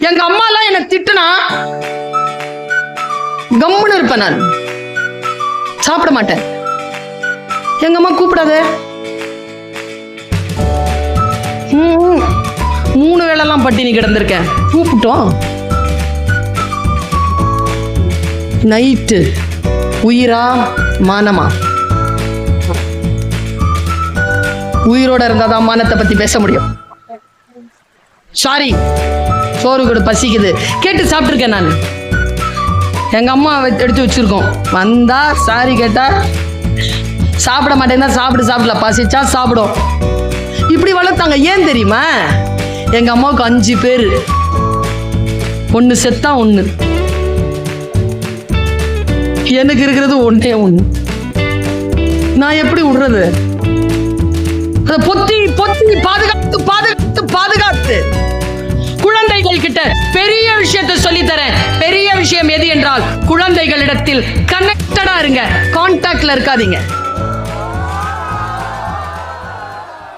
எங்க அம்மா எல்லாம் என்ன திட்டுனா கம்முன்னு இருப்பேன், நான் சாப்பிட மாட்டேன். எங்க அம்மா கூப்பிடாத, 3 வேளைலாம் பட்டினி கிடந்திருக்கேன். கூப்பிட்டோம் நைட்டு உயிரா மானமா? உயிரோட இருந்தாதான் மானத்தை பத்தி பேச முடியும். சாரி, சோறு கூட பசிக்குது கேட்டு சாப்பிட்டுருக்கேன் நான். எங்க அம்மா எடுத்து வச்சிருக்கோம், வந்தா சாரி கேட்டா சாப்பிட மாட்டேன்னா சாப்பிடல, பசிச்சா சாப்பிடும். இப்படி வளர்த்தாங்க. ஏன் தெரியுமா? எங்க அம்மாவுக்கு 5 பேரு, 1 செத்தா 1, எனக்கு இருக்கிறது 1 நான் எப்படி விடுறது? அதை பொத்தி பொத்தி பாதுகாத்து பாதுகாத்து பாதுகாத்து குழந்தைகள் கிட்ட பெரிய விஷயத்தை சொல்லி தரேன். பெரிய விஷயம் எது என்றால், குழந்தைகளிடத்தில் கனெக்டடா இருங்க, கான்டாக்ட்ல இருக்காதீங்க.